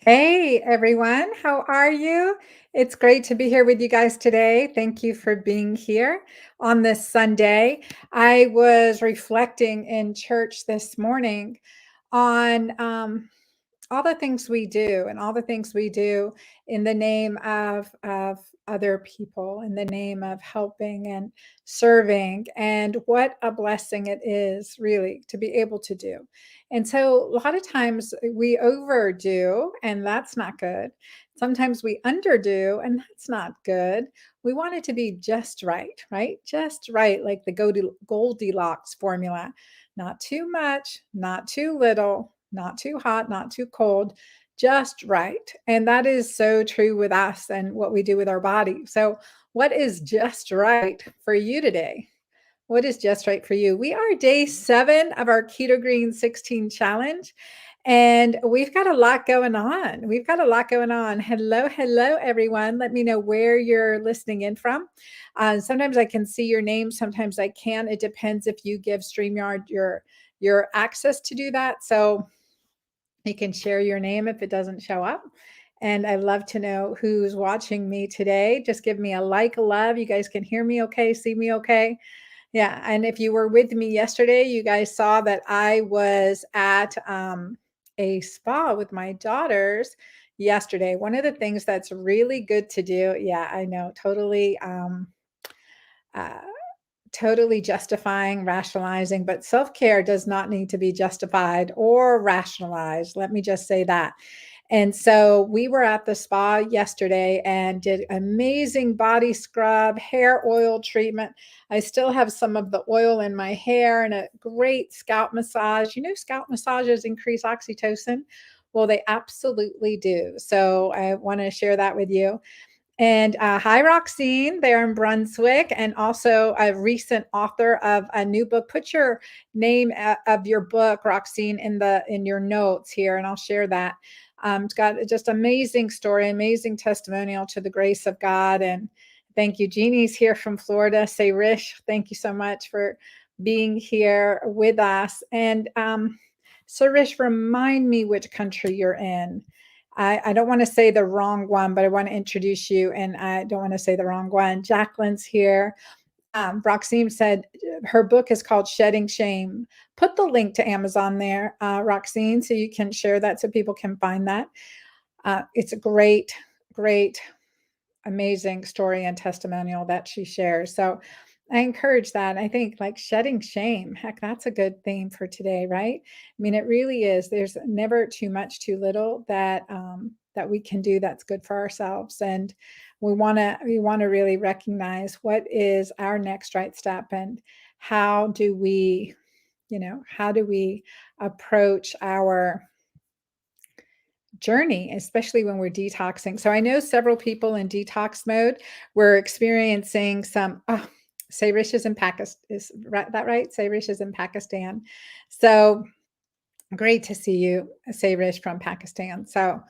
Hey everyone, how are you? It's great to be here with you guys today. Thank you for being here on this Sunday. I was reflecting in church this morning on all the things we do and all the things we do in the name of other people, in the name of helping and serving, and what a blessing it is really to be able to do. And so a lot of times we overdo, and that's not good. Sometimes we underdo, and that's not good. We want it to be just right, right? Just right, like the Goldilocks formula. Not too much, not too little, not too hot, not too cold, just right. And that is so true with us and what we do with our body. So, what is just right for you today? What is just right for you? We are day 7 of our KG16 challenge, and we've got a lot going on. We've got a lot going on. Hello, hello, everyone. Let me know where you're listening in from. Sometimes I can see your name, sometimes I can. It depends if you give StreamYard your access to do that. So you can share your name if it doesn't show up. And I'd love to know who's watching me today. Just give me a like, a love. You guys can hear me okay, see me okay. Yeah, and if you were with me yesterday, you guys saw that I was at a spa with my daughters yesterday. One of the things that's really good to do, yeah, I know, uh, totally justifying, rationalizing, but self care does not need to be justified or rationalized. Let me just say that. And so we were at the spa yesterday and did amazing body scrub, hair oil treatment. I still have some of the oil in my hair and a great scalp massage. You know, scalp massages increase oxytocin. Well, they absolutely do. So I want to share that with you. And hi, Roxine, there in Brunswick, and also a recent author of a new book. Put your name of your book, Roxine, in your notes here, and I'll share that. It's got just amazing story, amazing testimonial to the grace of God. And thank you, Jeannie's here from Florida. Say, Rish, thank you so much for being here with us. And so, Rish, remind me which country you're in. I don't want to say the wrong one, but I want to introduce you, and I don't want to say the wrong one. Jacqueline's here. Roxine said her book is called Shedding Shame. Put the link to Amazon there, Roxine, so you can share that so people can find that. It's a great, great, amazing story and testimonial that she shares. So I encourage that. I think like shedding shame, heck, that's a good theme for today, right? I mean, it really is. There's never too much, too little that we can do that's good for ourselves, and we want to really recognize what is our next right step, and how do we, how do we approach our journey, especially when we're detoxing. So I know several people in detox mode were experiencing some. Oh, Sayrish is in Pakistan. Is that right? Sayrish is in Pakistan. So great to see you, Sayrish from Pakistan. So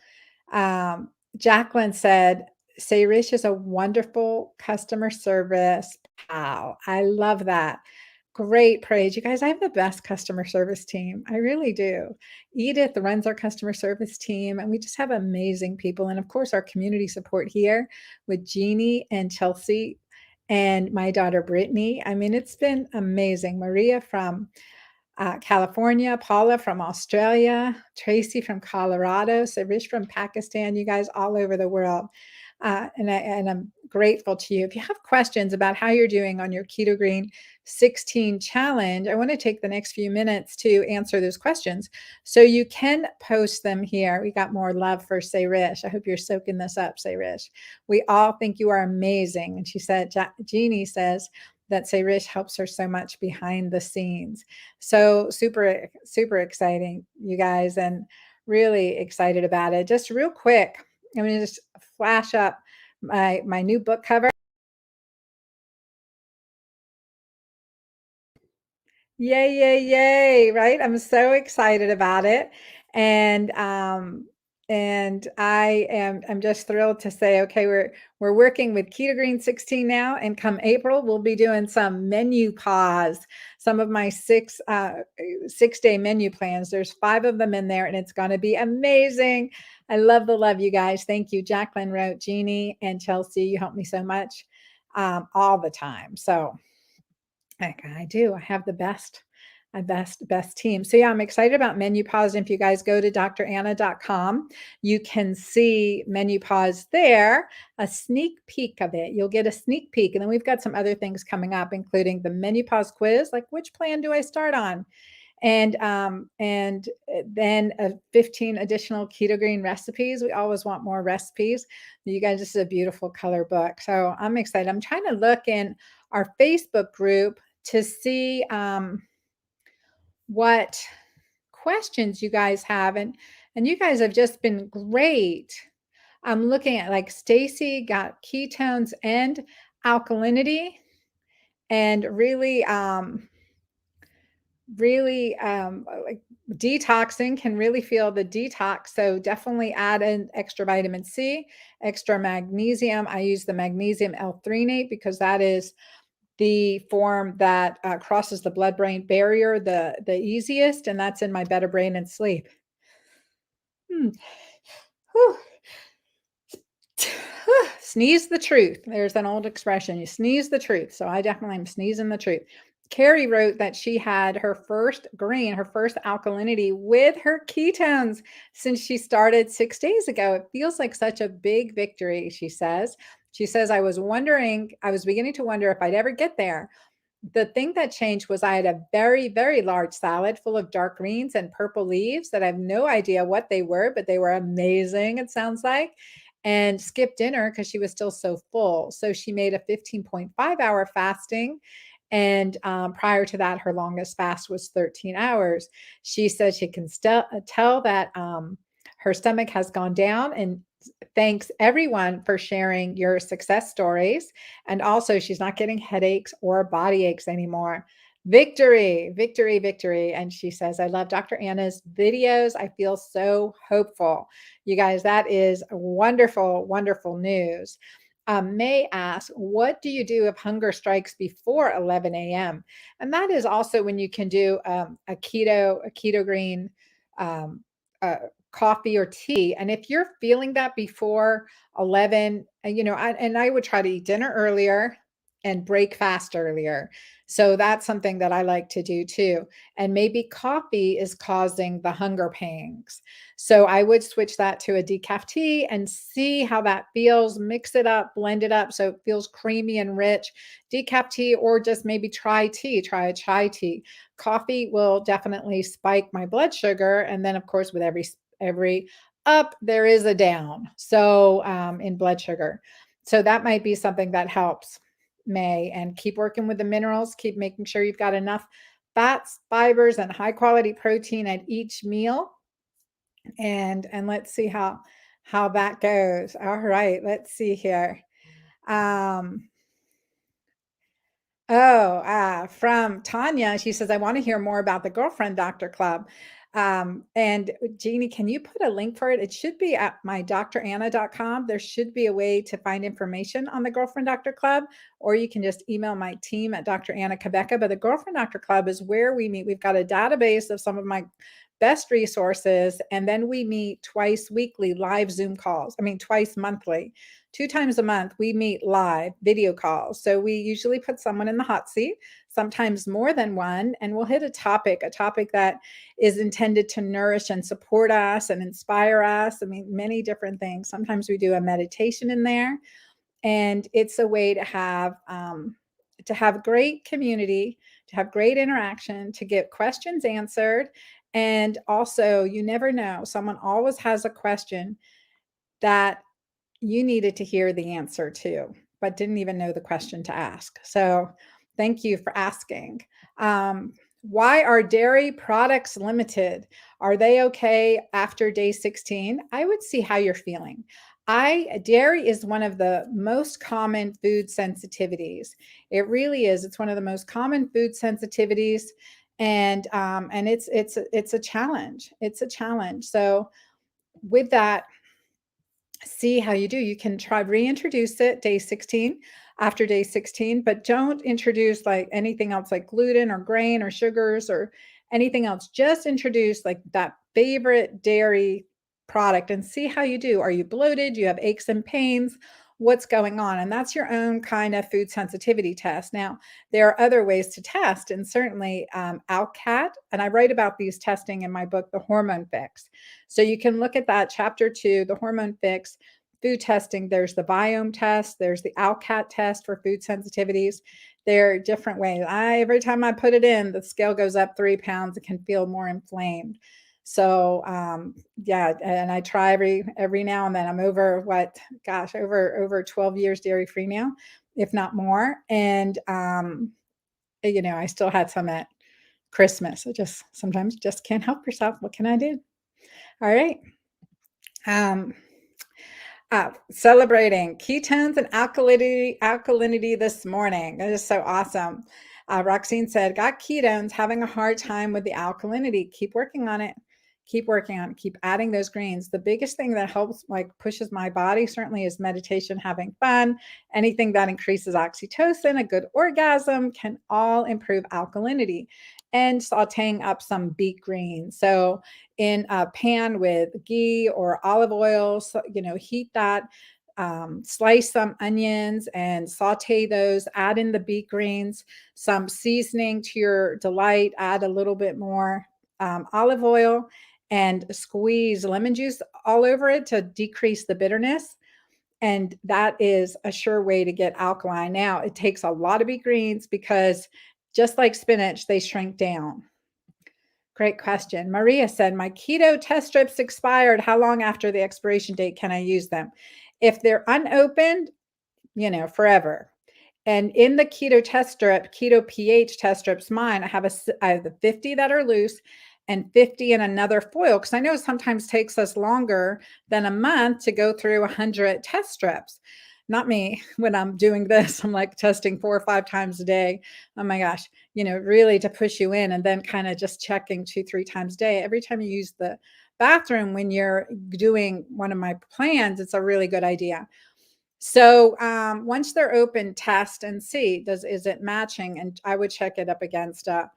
um, Jacqueline said, Sayrish is a wonderful customer service pal. I love that. Great praise. You guys, I have the best customer service team. I really do. Edith runs our customer service team, and we just have amazing people. And of course, our community support here with Jeannie and Chelsea and my daughter Brittany. I mean, it's been amazing. Maria from California, Paula from Australia, Tracy from Colorado, Sarish from Pakistan, you guys all over the world. And I'm grateful to you. If you have questions about how you're doing on your Keto Green 16 challenge, I want to take the next few minutes to answer those questions. So you can post them here. We got more love for Sayrish. I hope you're soaking this up, Sayrish. We all think you are amazing. And she said, Jeannie says, that Sayrish helps her so much behind the scenes. So super, super exciting, you guys, and really excited about it. Just real quick, I'm going to just flash up my new book cover. Yay, yay, yay, right? I'm so excited about it. And I'm just thrilled to say, okay, we're working with Keto Green 16 now, and come April, we'll be doing some menu pause. some of my 6 day menu plans. There's 5 of them in there, and it's going to be amazing. I love the love, you guys. Thank you. Jacqueline wrote, Jeannie and Chelsea, you help me so much all the time. So I do. I have the best team. So yeah, I'm excited about MenuPause. If you guys go to dranna.com, you can see MenuPause there, a sneak peek of it. You'll get a sneak peek. And then we've got some other things coming up, including the MenuPause quiz, like which plan do I start on? And then 15 additional keto green recipes. We always want more recipes. You guys, this is a beautiful color book. So I'm excited. I'm trying to look in our Facebook group to see what questions you guys have. And you guys have just been great. I'm looking at, like, Stacy got ketones and alkalinity, and really like detoxing, can really feel the detox. So definitely add in extra vitamin C, extra magnesium. I use the magnesium L-threonate because that is the form that crosses the blood-brain barrier the easiest, and that's in my Better Brain and Sleep. Sneeze the truth. There's an old expression. You sneeze the truth. So I definitely am sneezing the truth. Carrie wrote that she had her first green, her first alkalinity with her ketones since she started 6 days ago. It feels like such a big victory, she says. She says, I was beginning to wonder if I'd ever get there. The thing that changed was I had a very, very large salad full of dark greens and purple leaves that I have no idea what they were, but they were amazing, it sounds like, and skipped dinner because she was still so full. So she made a 15.5-hour fasting. And prior to that, her longest fast was 13 hours. She said she can still tell that her stomach has gone down, and thanks everyone for sharing your success stories. And also, she's not getting headaches or body aches anymore. Victory, victory, victory. And she says, I love Dr. Anna's videos. I feel so hopeful. You guys, that is wonderful, wonderful news. May asks, what do you do if hunger strikes before 11 a.m.? And that is also when you can do a keto green um, uh, coffee or tea. And if you're feeling that before 11, I would try to eat dinner earlier and break fast earlier. So that's something that I like to do too. And maybe coffee is causing the hunger pangs. So I would switch that to a decaf tea and see how that feels. Mix it up, blend it up so it feels creamy and rich. Decaf tea, or just maybe try a chai tea. Coffee will definitely spike my blood sugar. And then, of course, with every up, there is a down. So in blood sugar. So that might be something that helps, May. And keep working with the minerals. Keep making sure you've got enough fats, fibers, and high quality protein at each meal. And let's see how that goes. All right, let's see here. From Tanya, she says, I want to hear more about the Girlfriend Doctor Club. And Jeannie, can you put a link for it? It should be at my dranna.com. There should be a way to find information on the Girlfriend Doctor Club, or you can just email my team at Dr. Anna Quebeca. But the Girlfriend Doctor Club is where we meet. We've got a database of some of my best resources, and then we meet twice weekly live Zoom calls. I mean, twice monthly. 2 times a month, we meet live video calls. So we usually put someone in the hot seat, sometimes more than one, and we'll hit a topic that is intended to nourish and support us and inspire us. I mean, many different things. Sometimes we do a meditation in there, and it's a way to have great community, to have great interaction, to get questions answered. And also, you never know, someone always has a question that you needed to hear the answer to, but didn't even know the question to ask. So thank you for asking. Why are dairy products limited? Are they okay after day 16? I would see how you're feeling. Dairy is one of the most common food sensitivities. It really is. It's one of the most common food sensitivities, and it's a challenge. It's a challenge. So with that, see how you do. You can try reintroduce it day 16. after day 16, but don't introduce like anything else like gluten or grain or sugars or anything else. Just introduce like that favorite dairy product and see how you do. Are you bloated? Do you have aches and pains? What's going on? And that's your own kind of food sensitivity test. Now, there are other ways to test, and certainly ALCAT, and I write about these testing in my book, The Hormone Fix. So you can look at that chapter 2, The Hormone Fix, food testing. There's the biome test, there's the ALCAT test for food sensitivities. There are different ways. Every time I put it in, the scale goes up 3 pounds. It can feel more inflamed. So yeah, and I try every now and then. I'm over what, gosh, over 12 years dairy free now, if not more. And I still had some at Christmas. I just sometimes just can't help yourself. What can I do? All right. Um, Celebrating ketones and alkalinity this morning. That is so awesome. Roxine said, got ketones, having a hard time with the alkalinity. Keep working on it. Keep working on it. Keep adding those greens. The biggest thing that helps, like pushes my body, certainly is meditation, having fun. Anything that increases oxytocin, a good orgasm can all improve alkalinity. And sauteing up some beet greens. So in a pan with ghee or olive oil, so, heat that, slice some onions and saute those, add in the beet greens, some seasoning to your delight, add a little bit more olive oil, and squeeze lemon juice all over it to decrease the bitterness. And that is a sure way to get alkaline. Now, it takes a lot of beet greens because just like spinach, they shrink down. Great question. Maria said, my keto test strips expired. How long after the expiration date can I use them? If they're unopened, forever. And in the keto test strip, keto pH test strips, mine, I have the 50 that are loose and 50 in another foil. Cause I know it sometimes takes us longer than a month to go through 100 test strips. Not me. When I'm doing this, I'm like testing 4 or 5 times a day. Oh my gosh, really to push you in, and then kind of just checking 2, 3 times a day. Every time you use the bathroom when you're doing one of my plans, it's a really good idea. So once they're open, test and see, is it matching? And I would check it up against a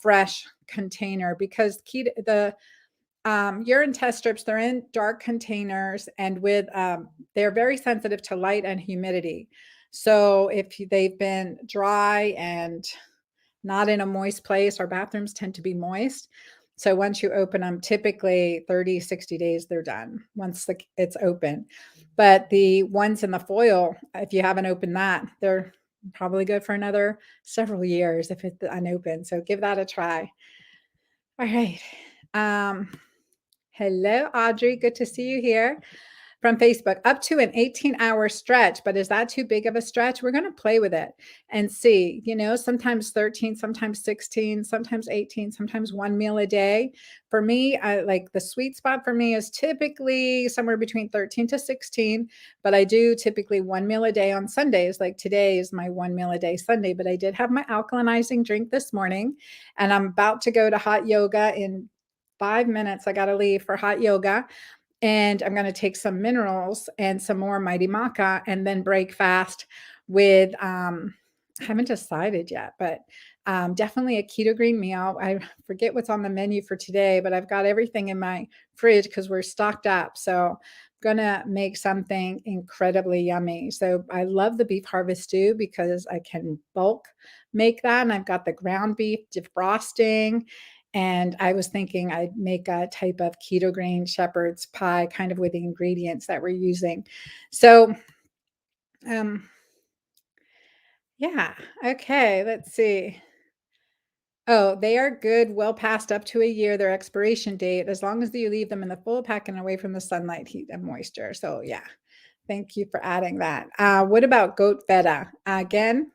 fresh container, because the urine test strips, they're in dark containers, and they're very sensitive to light and humidity. So if they've been dry and not in a moist place, our bathrooms tend to be moist. So once you open them, typically 30, 60 days, they're done once it's open. But the ones in the foil, if you haven't opened that, they're probably good for another several years if it's unopened. So give that a try. All right. Hello, Audrey. Good to see you here from Facebook. Up to an 18-hour stretch, but is that too big of a stretch? We're going to play with it and see, sometimes 13, sometimes 16, sometimes 18, sometimes one meal a day. For me, I like the sweet spot for me is typically somewhere between 13 to 16, but I do typically one meal a day on Sundays. Like today is my one meal a day Sunday, but I did have my alkalinizing drink this morning, and I'm about to go to hot yoga in 5 minutes. I got to leave for hot yoga, and I'm going to take some minerals and some more Mighty Maca, and then break fast with, I haven't decided yet, but definitely a keto green meal. I forget what's on the menu for today, but I've got everything in my fridge because we're stocked up. So I'm going to make something incredibly yummy. So I love the beef harvest stew because I can bulk make that. And I've got the ground beef defrosting. And I was thinking I'd make a type of keto grain shepherd's pie, kind of with the ingredients that we're using. So, yeah. Okay. Let's see. Oh, they are good, well past up to a year, their expiration date, as long as you leave them in the full pack and away from the sunlight, heat, and moisture. So, yeah. Thank you for adding that. What about goat feta? Again,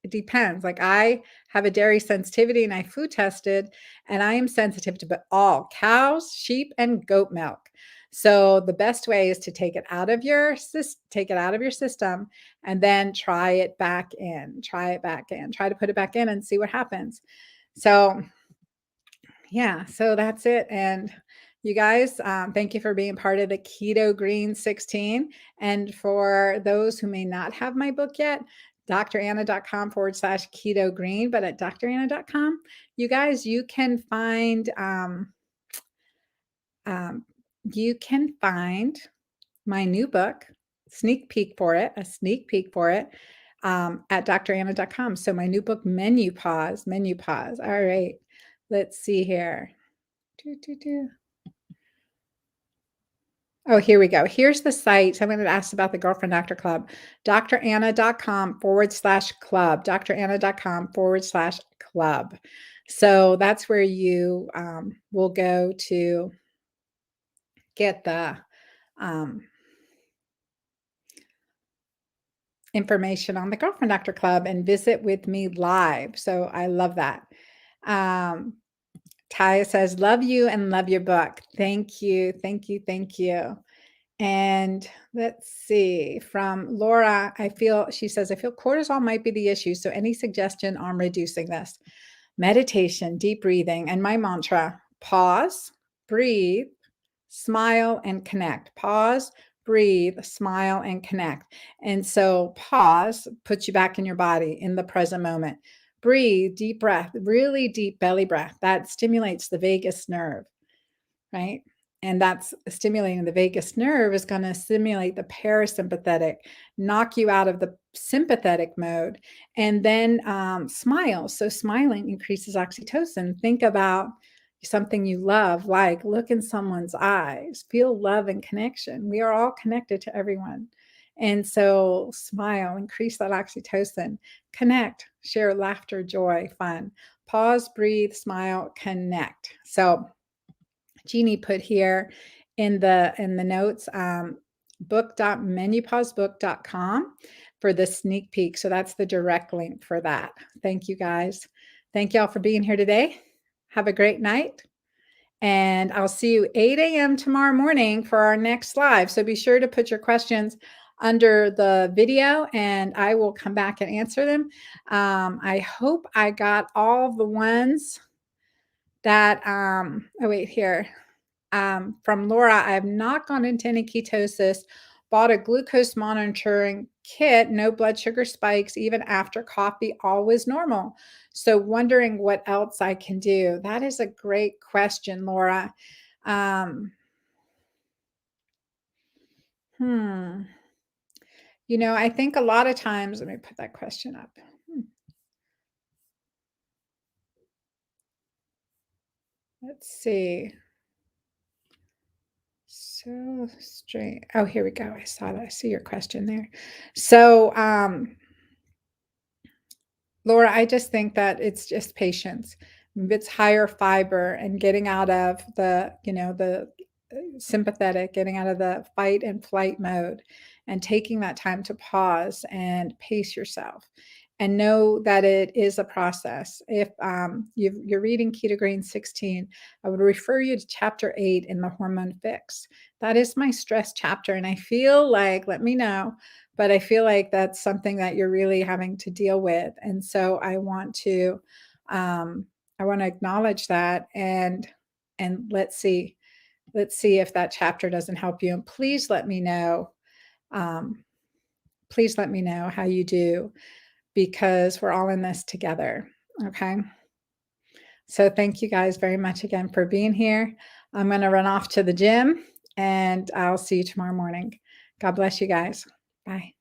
it depends. Like I have a dairy sensitivity and I food tested, and I am sensitive to all cows, sheep, and goat milk. So the best way is to take it out of your system, and then try it back in. Try it back in. Try to put it back in and see what happens. So yeah, so that's it. And you guys, thank you for being part of the Keto Green 16. And for those who may not have my book yet, dranna.com/keto green, but at dranna.com, you guys, um, you can find my new book, a sneak peek for it, at dranna.com. So my new book, Menu Pause. All right, let's see here. Do, do, do. Oh, here we go. Here's the site. Someone had asked about the Girlfriend Doctor Club. dranna.com/club. dranna.com/club. So that's where you will go to get the information on the Girlfriend Doctor Club and visit with me live. So I love that. Taya says, love you and love your book. Thank you. Thank you. Thank you. And let's see, from Laura, she says, I feel cortisol might be the issue. So any suggestion on reducing this? Meditation, deep breathing, and my mantra, pause, breathe, smile, and connect. Pause, breathe, smile, and connect. And so pause puts you back in your body in the present moment. Breathe, deep breath, really deep belly breath. That stimulates the vagus nerve, right? And that's stimulating the vagus nerve is going to stimulate the parasympathetic, knock you out of the sympathetic mode, and then smile. So smiling increases oxytocin. Think about something you love, like look in someone's eyes, feel love and connection. We are all connected to everyone. And so smile, increase that oxytocin, connect, share laughter, joy, fun, pause, breathe, smile, connect. So Jeannie put here in the notes, book.menupausebook.com for the sneak peek. So that's the direct link for that. Thank you guys. Thank y'all for being here today. Have a great night. And I'll see you 8 a.m. tomorrow morning for our next live. So be sure to put your questions under the video and I will come back and answer them. I hope I got all the ones that, oh wait, here. From Laura, I have not gone into any ketosis, bought a glucose monitoring kit, no blood sugar spikes, even after coffee, always normal. So wondering what else I can do. That is a great question, Laura. I think a lot of times, let me put that question up. Let's see. So strange. Oh, here we go. I saw that. I see your question there. So, Laura, I just think that it's just patience. It's higher fiber and getting out of the sympathetic, getting out of the fight and flight mode and taking that time to pause and pace yourself and know that it is a process. If you're reading KG16, I would refer you to chapter 8 in the Hormone Fix. That is my stress chapter. And I feel like, let me know, but I feel like that's something that you're really having to deal with. And so I want to acknowledge that and let's see if that chapter doesn't help you. And please let me know. Please let me know how you do because we're all in this together. Okay. So thank you guys very much again for being here. I'm going to run off to the gym and I'll see you tomorrow morning. God bless you guys. Bye.